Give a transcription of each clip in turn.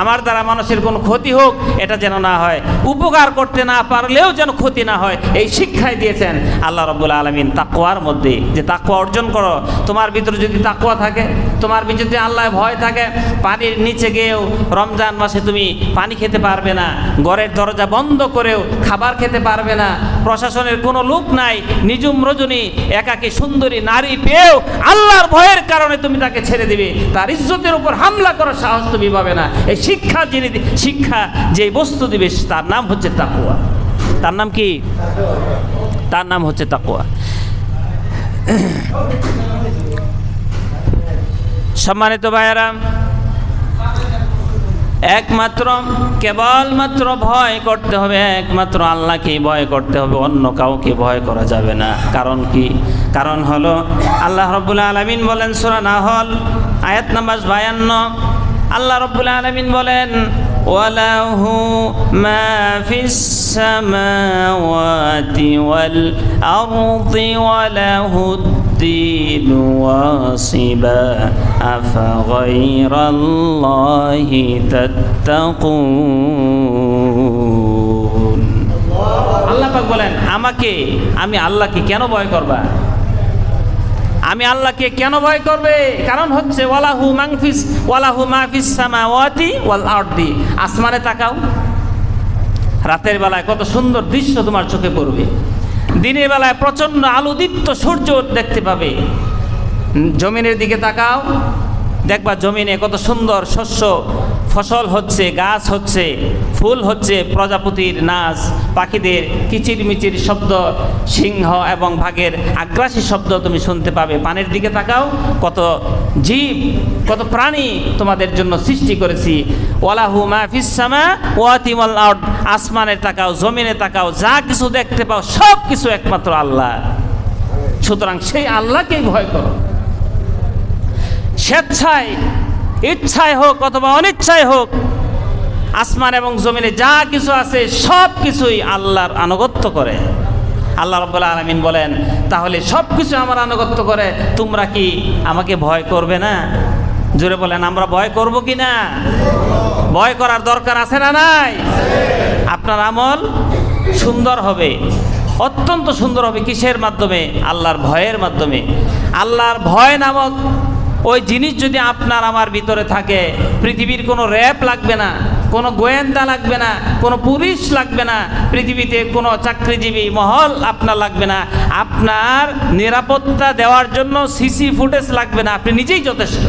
আমার দ্বারা মানুষের কোনো ক্ষতি হোক এটা যেন না হয়, উপকার করতে না পারলেও যেন ক্ষতি না হয়, এই শিক্ষাই দিয়েছেন আল্লাহ রাব্বুল আলামিন তাকওয়ার মধ্যে, যে তাকওয়া অর্জন করো। তোমার ভিতরে যদি তাকওয়া থাকে, তোমার ভিতরে যদি আল্লাহর ভয় থাকে, পানির নিচে গিয়েও রমজান মাসে তুমি পানি খেতে পারবে না, ঘরের দরজা বন্ধ করেও খাবার খেতে পারবে না, প্রশাসনের কোনো লোক নাই, নিজুম রজনী একাকী সুন্দরী নারী পেয়েও আল্লাহর ভয়ের কারণে তুমি তাকে ছেড়ে দিবে, তার ইজ্জতের উপর হামলা করার সাহস তুমি পাবে না। এই শিক্ষা যে বস্তু দিবে তার নাম হচ্ছে তাকওয়া। তার নাম কি? তার নাম হচ্ছে তাকওয়া। সম্মানিত ভাইয়েরা, কেবলমাত্র ভয় করতে হবে, একমাত্র আল্লাহকে ভয় করতে হবে, অন্য কাউকে ভয় করা যাবে না। কারণ কি? কারণ হলো আল্লাহ রাব্বুল আলামিন বলেন সূরা নাহল আয়াত নাম্বার 52, আল্লাহ রাব্বুল আলামিন বলেন ওয়ালাহু মা ফিস সামাওয়াতি ওয়াল আরদি ওয়ালাহুদ الدين واصبا أفغير الله تتقون। আল্লাহ পাক বলেন আমি আল্লাহকে কেন ভয় করবা? আমি আল্লাহকে কেন ভয় করবে? কারণ হচ্ছে ওয়ালাহু মা ফিস সামাওয়াতি ওয়াল আরদি। আসমানে তাকাও, রাতের বেলায় কত সুন্দর দৃশ্য তোমার চোখে পড়বে, দিনের বেলায় প্রচণ্ড আলোদীপ্ত সূর্য দেখতে পাবে। জমিনের দিকে তাকাও, দেখবা জমিনে কত সুন্দর শস্য ফসল হচ্ছে, গাছ হচ্ছে, ফুল হচ্ছে, প্রজাপতির নাচ, পাখিদের কিচিরমিচির শব্দ, সিংহ এবং বাঘের আগ্রাসী শব্দ তুমি শুনতে পাবে। পানির দিকে তাকাও, কত জীব, কত প্রাণী তোমাদের জন্য সৃষ্টি করেছি। ওয়ালাহু মা ফিস সামাওয়াতি ওয়াল আরদ। আসমানে তাকাও, জমিনে তাকাও, যা কিছু দেখতে পাও সব কিছু একমাত্র আল্লাহ। সুতরাং সেই আল্লাহকেই ভয় করো। স্বেচ্ছায়, ইচ্ছায় হোক অথবা অনিচ্ছায় হোক, আসমান এবং জমিনে যা কিছু আছে সব কিছুই আল্লাহর আনুগত্য করে। আল্লাহ রাব্বুল আলামিন বলেন তাহলে সব কিছু আমার আনুগত্য করে, তোমরা কি আমাকে ভয় করবে না? জোরে বলেন, আমরা ভয় করব কি না? ভয় করার দরকার আছে না নাই? আপনার আমল সুন্দর হবে, অত্যন্ত সুন্দর হবে। কিসের মাধ্যমে? আল্লাহর ভয়ের মাধ্যমে। আল্লাহর ভয় নামক ওই জিনিস যদি আপনার আমার ভিতরে থাকে, পৃথিবীর কোনো র্যাব লাগবে না, কোনো গোয়েন্দা লাগবে না, কোনো পুলিশ লাগবে না, পৃথিবীতে কোনো চাকরিজীবী মহল আপনার লাগবে না, আপনার নিরাপত্তা দেওয়ার জন্য সিসি ফুটেজ লাগবে না, আপনি নিজেই যথেষ্ট।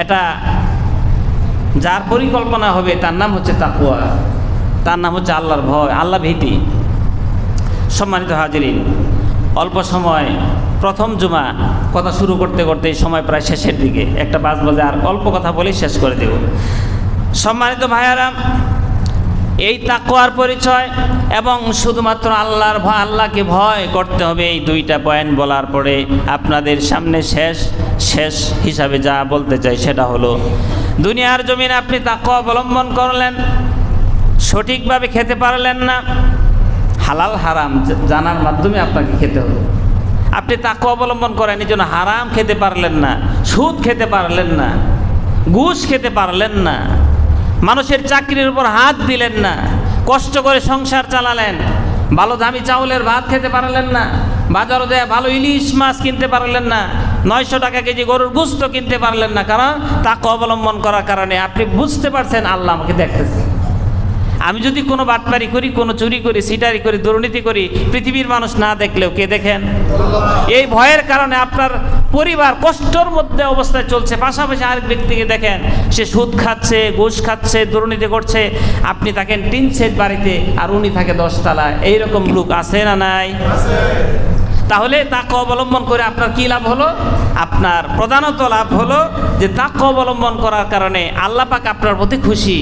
এটা যার পরিকল্পনা হবে তার নাম হচ্ছে তাকওয়া, তার নাম হচ্ছে আল্লাহর ভয়, আল্লাহ ভীতি। সম্মানিত হাজিরিন, অল্প সময়, প্রথম জুমা, কথা শুরু করতে করতে সময় প্রায় শেষের দিকে, 1:05 বাজে, আর অল্প কথা বলেই শেষ করে দেব। সম্মানিত ভাইয়ারা, এই তাকওয়ার পরিচয় এবং শুধুমাত্র আল্লাহকে ভয় করতে হবে, এই দুইটা পয়েন্ট বলার পরে আপনাদের সামনে শেষ হিসাবে যা বলতে চাই সেটা হলো, দুনিয়ার জমিনে আপনি তাকওয়া অবলম্বন করলেন, সঠিকভাবে খেতে পারলেন না, হালাল হারাম জানার মাধ্যমে আপনাকে খেতে হবে। আপনি তাকওয়া অবলম্বন করেন, এই জন্য হারাম খেতে পারলেন না, সুদ খেতে পারলেন না, ঘুষ খেতে পারলেন না, মানুষের চাকরির উপর হাত দিলেন না, কষ্ট করে সংসার চালালেন, ভালো দামি চাউলের ভাত খেতে পারলেন না, বাজারে দেয়া ভালো ইলিশ মাছ কিনতে পারলেন না, 900 টাকা কেজি গরুর গোশত কিনতে পারলেন না। কারণ তাকওয়া অবলম্বন করার কারণে আপনি বুঝতে পারছেন আল্লাহ আমাকে দেখতেছে। আমি যদি কোনো বাটপারি করি, কোনো চুরি করি, সিটারি করি, দুর্নীতি করি, পৃথিবীর মানুষ না দেখলেও কে দেখেন? এই ভয়ের কারণে আপনার পরিবার কষ্টের মধ্যে অবস্থায় চলছে, পাশাপাশি আরেক ব্যক্তিকে দেখেন সে সুদ খাচ্ছে, ঘুষ খাচ্ছে, দুর্নীতি করছে, আপনি থাকেন 3 সেট বাড়িতে আর উনি থাকে 10 তলায়। এইরকম লোক আছে না নাই? তাহলে তাকওয়া অবলম্বন করে আপনার কি লাভ হলো? আপনার প্রধানত লাভ হলো যে তাকওয়া অবলম্বন করার কারণে আল্লাহ পাক আপনার প্রতি খুশি,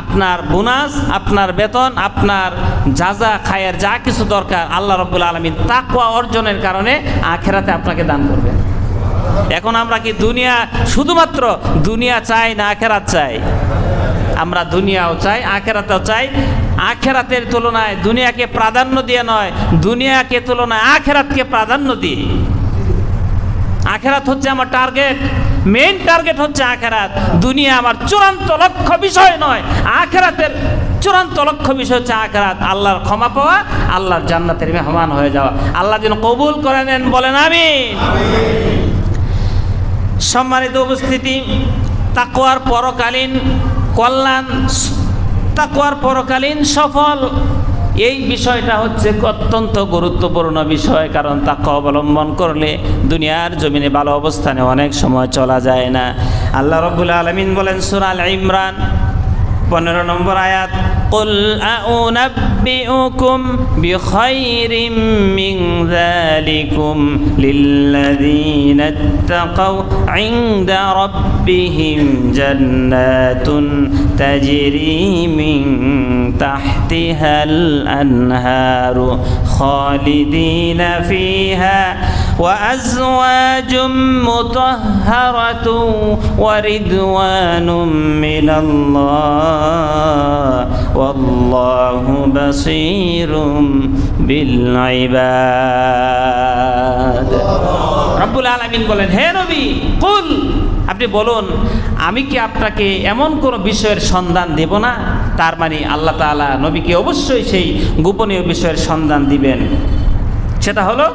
আপনার বোনাস, আপনার বেতন, আপনার যা খায়ের যা কিছু দরকার আল্লাহ রাব্বুল আলামিন তাকওয়া অর্জনের কারণে আখিরাতে আপনাকে দান করবেন। এখন আমরা কি শুধুমাত্র দুনিয়া চাই না আখিরাত চাই? আমরা দুনিয়াও চাই, আখিরাতও চাই। আখিরাতের তুলনায় দুনিয়াকে প্রাধান্য দিয়ে নয়, দুনিয়াকে তুলনায় আখিরাতকে প্রাধান্য দিয়ে। আখিরাত হচ্ছে আমার টার্গেট, মেইন টার্গেট হচ্ছে আখেরাত। দুনিয়া আমার চূড়ান্ত লক্ষ্য বিষয় নয়, আখেরাতের চূড়ান্ত লক্ষ্য বিষয় হচ্ছে আখেরাত, আল্লাহর ক্ষমা পাওয়া, আল্লাহর জান্নাতের মেহমান হয়ে যাওয়া। আল্লাহ যেন কবুল করে নেন, বলেন আমিন। সম্মানিত উপস্থিতি, তাকওয়ার পরকালীন কল্যাণ, তাকওয়ার পরকালীন সফল, এই বিষয়টা হচ্ছে অত্যন্ত গুরুত্বপূর্ণ বিষয়। কারণ তাকওয়া অবলম্বন করলে দুনিয়ার জমিনে ভালো অবস্থানে অনেক সময় চলা যায় না। আল্লাহ রাব্বুল আলামিন বলেন সূরা আল ইমরান 15 নম্বর আয়াত, কুল আউনাব্বিউকুম বিখাইরিম মিন যালিকুম লিল্লাযীনা ইত্তাকাউ ইনদা রাব্বিহিম জান্নাতুন তাজরি মিন তাহতিহাল আনহারু খালিদিনা ফিহা ওয়া আজওয়াজুম মুতাহহারাতুন ওয়া রিদওয়ানুম মিনাল্লাহ ওয়াল্লাহু বাসীরুম বিল ইবাদ। রব্বুল আলামিন বলেন, হে নবী, কুল, আপনি বলুন, আমি কি আপনাকে এমন কোন বিষয়ের সন্ধান দেব না? তার মানে আল্লাহ তাআলা নবীকে অবশ্যই সেই গোপনীয় বিষয়ের সন্ধান দিবেন। সেটা হলো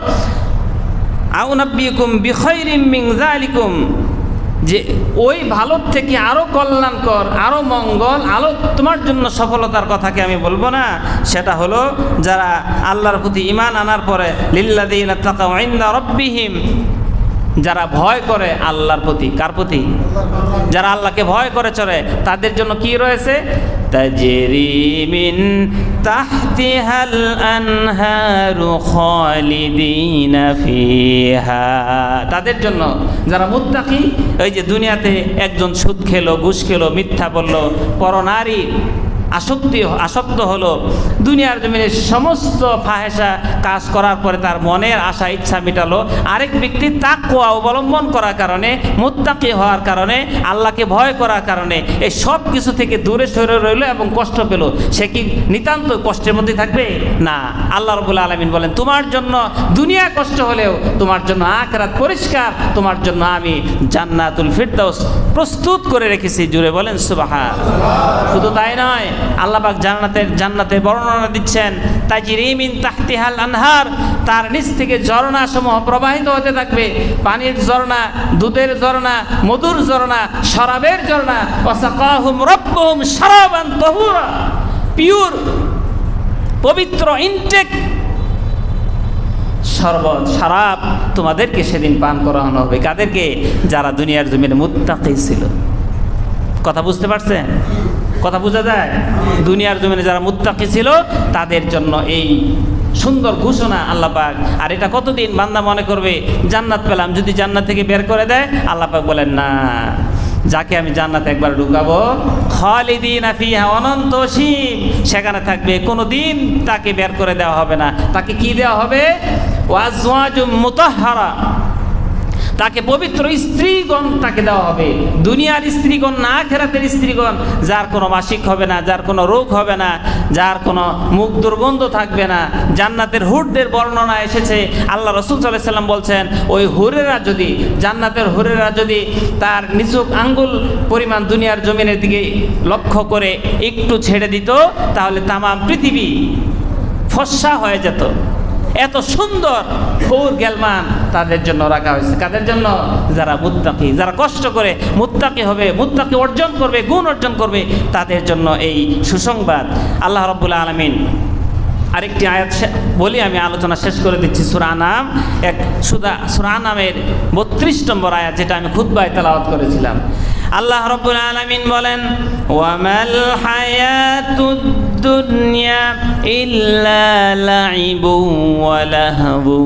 আউনাব্বিকুম বিখাইরিম মিন যালিকুম, যে ওই ভালোর থেকে আরো কল্যাণকর, আরো মঙ্গল, আরো তোমার জন্য সফলতার কথাকে আমি বলবো না। সেটা হলো যারা আল্লাহর প্রতি ঈমান আনার পরে লিল্লাযীনা তাকাউ ইনদা রাব্বিহিম, যারা ভয় করে আল্লাহর প্রতি। কার প্রতি? যারা আল্লাহকে ভয় করে চলে, তাদের জন্য কি রয়েছে? তাজরি মিন তাহতিহাল আনহারু খালিদিনা ফিহা, তাদের জন্য যারা মুত্তাকি, ওই যে দুনিয়াতে একজন সুদ খেলো, ঘুষ খেলো, মিথ্যা বলল, পরনারী আসক্ত হলো, দুনিয়ার জমিনে সমস্ত ফাহেসা কাজ করার পরে তার মনের আশা ইচ্ছা মেটালো, আরেক ব্যক্তি তাকওয়া অবলম্বন করার কারণে, মুত্তাকি হওয়ার কারণে, আল্লাহকে ভয় করার কারণে এই সব কিছু থেকে দূরে সরে রইল এবং কষ্ট পেল, সে কি নিতান্ত কষ্টের মধ্যে থাকবে? না। আল্লাহ রাব্বুল আলামিন বলেন, তোমার জন্য দুনিয়া কষ্ট হলেও তোমার জন্য আখিরাত পরিষ্কার, তোমার জন্য আমি জান্নাতুল ফিরদাউস প্রস্তুত করে রেখেছি। জুড়ে বলেন সুবহানাল্লাহ। শুধু তাই নয়, আল্লাহ পাক জান্নাতের বর্ণনা দিচ্ছেন, তাজরি মিন তাহতিহাল আনহার, তার নিচ থেকে ঝর্ণা সমূহ প্রবাহিত হতে থাকবে, পানির ঝর্ণা, দুধের ঝর্ণা, মধুর ঝর্ণা, শরাবের ঝর্ণা। ওয়াসাকাহুম রাব্বুহুম শারাবান তাহুরা, পিওর, পবিত্র, ইনটেক শরবত, শরাব তোমাদেরকে সেদিন পান করানো হবে। কাদেরকে? যারা দুনিয়ার জমিনে মুত্তাকি ছিল। কথা বুঝতে পারছেন? কথা বোঝা যায়? দুনিয়ার জমিনে যারা মুত্তাকি ছিল তাদের জন্য এই সুন্দর ঘোষণা আল্লাহ পাক। আর এটা কতদিন বান্দা মনে করবে জান্নাত পেলাম, যদি জান্নাত থেকে বের করে দেয়, আল্লাহ পাক বলেন না, যাকে আমি জান্নাতে একবার ঢুকাবো, খালিদিনা ফিহা, অনন্ত অসীম সেখানে থাকবে, কোনোদিন তাকে বের করে দেওয়া হবে না। তাকে কি দেওয়া হবে? ওয়াজওয়াজুম মুতাহহারা, তাকে পবিত্র স্ত্রীগণ তাকে দেওয়া হবে। দুনিয়ার স্ত্রীগণ না, আখিরাতের স্ত্রীগণ, যার কোনো মাসিক হবে না, যার কোনো রোগ হবে না, যার কোনো মুখ দুর্গন্ধ থাকবে না। জান্নাতের হুরদের বর্ণনা এসেছে, আল্লাহ রাসূল সাল্লাল্লাহু আলাইহি ওয়াসাল্লাম বলছেন, ওই হুরেরা যদি, জান্নাতের হুরেরা যদি তার নিচুক আঙ্গুল পরিমাণ দুনিয়ার জমিনের দিকে লক্ষ্য করে একটু ছেড়ে দিত, তাহলে তামাম পৃথিবী ফর্সা হয়ে যেত। এত সুন্দর হুর গেলমান তাদের জন্য রাখা হয়েছে। কাদের জন্য? যারা মুত্তাকি, যারা কষ্ট করে মুত্তাকি হবে, মুত্তাকি অর্জন করবে, গুণ অর্জন করবে, তাদের জন্য এই সুসংবাদ। আল্লাহ রাব্বুল আলামিন আরেকটি আয়াত বলি, আমি আলোচনা শেষ করে দিচ্ছি। সূরা আনাম, সূরা আনামের 32 নম্বর আয়াত, যেটা আমি খুতবায় তেলাওয়াত করেছিলাম। আল্লাহ রাব্বুল আলামিন বলেন, ওয়ামাল হায়াতুদ দুনিয়া ইল্লা লাইবু ওয়া লাহবু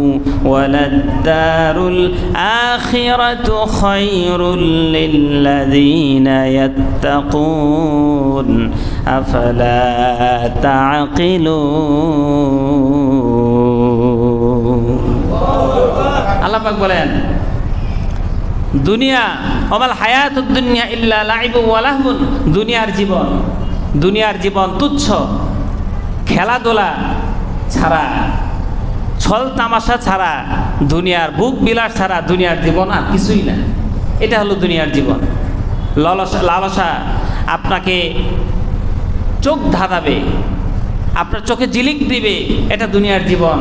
ওয়ালাদ-দারুল আখিরাতু খায়রুল লিল্লাযীনা ইয়াত্তাকুন আফালা তা'কিলুন। আল্লাহ পাক বলেন, দুনিয়া, ওয়ামাল হায়াতুদ দুনিয়া ইল্লা লাইবু ওয়া লাহবুন, দুনিয়ার জীবন তুচ্ছ, খেলাধুলা ছাড়া, ছল তামাশা ছাড়া, দুনিয়ার বুক বিলাস ছাড়া দুনিয়ার জীবন আর কিছুই না। এটা হলো দুনিয়ার জীবন। লালসা আপনাকে চোখ ধাঁধাবে, আপনার চোখে জিলিক দিবে, এটা দুনিয়ার জীবন।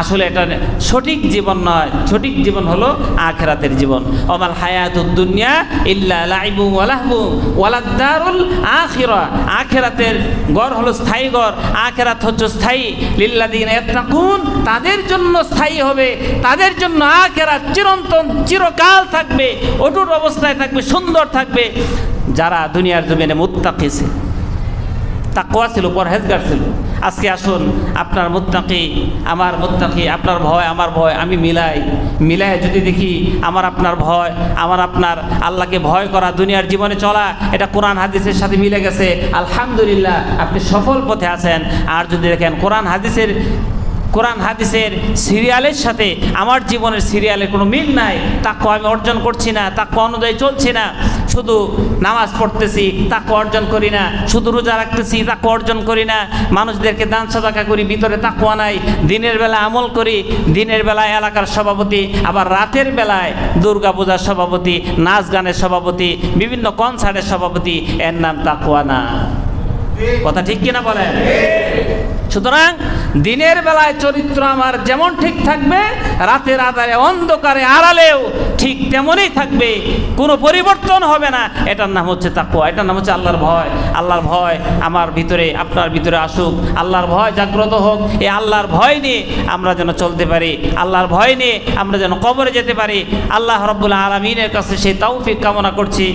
আসলে এটা সঠিক জীবন নয়। সঠিক জীবন হলো আখিরাতের জীবন। ওমাল হায়াতুদ দুনিয়া ইল্লা লাইবু ওয়া লাহবু ওয়ালাদ দারুল আখিরা। আখিরাতের ঘর হলো স্থায়ী ঘর। আখিরাত হচ্ছে স্থায়ী। লিল্লাযিনা ইয়াত্তাকুন, তাদের জন্য স্থায়ী হবে, তাদের জন্য আখিরাত চিরন্তন চিরকাল থাকবে, অটুট অবস্থায় থাকবে, সুন্দর থাকবে। যারা দুনিয়ার জমিনে মুত্তাকি ছিল, তাকওয়া ছিল, পরহেজগার ছিল। আজকে আসুন আপনার মুত্তাকি আমার মুত্তাকি, আপনার ভয় আমার ভয়, আমি মিলাই যদি দেখি আমার আপনার ভয়, আমার আপনার আল্লাহকে ভয় করা, দুনিয়ার জীবনে চলা, এটা কোরআন হাদিসের সাথে মিলে গেছে, আলহামদুলিল্লাহ আপনি সফল পথে আছেন। আর যদি দেখেন কোরআন হাদিসের সিরিয়ালের সাথে আমার জীবনের সিরিয়ালের কোনো মিল নাই, তাকওয়া আমি অর্জন করছি না, তাকওয়া অনুযায়ী চলছি না, শুধু নামাজ পড়তেছি, তাকওয়া অর্জন করি না, শুধু রোজা রাখতেছি, তাকওয়া অর্জন করি না, মানুষদেরকে দান সাদাকা করি, ভিতরে তাকওয়া নাই, দিনের বেলা আমল করি, দিনের বেলায় এলাকার সভাপতি, আবার রাতের বেলায় দুর্গা পূজার সভাপতি, নাচ গানের সভাপতি, বিভিন্ন কনসার্টের সভাপতি, এর নাম তাকওয়া না। কথা ঠিক কিনা বলেন? সুতরাং দিনের বেলায় চরিত্র আমার যেমন ঠিক থাকবে, রাতের আধারে অন্ধকারে আড়ালেও ঠিক তেমনই থাকবে, কোনো পরিবর্তন হবে না। এটার নাম হচ্ছে তাকওয়া, এটার নাম হচ্ছে আল্লাহর ভয়। আল্লাহর ভয় আমার ভিতরে আপনার ভিতরে আসুক, আল্লাহর ভয় জাগ্রত হোক। এই আল্লাহর ভয় নিয়ে আমরা যেন চলতে পারি, আল্লাহর ভয় নিয়ে আমরা যেন কবরে যেতে পারি। আল্লাহ রাব্বুল আলামিনের কাছে সেই তৌফিক কামনা করছি।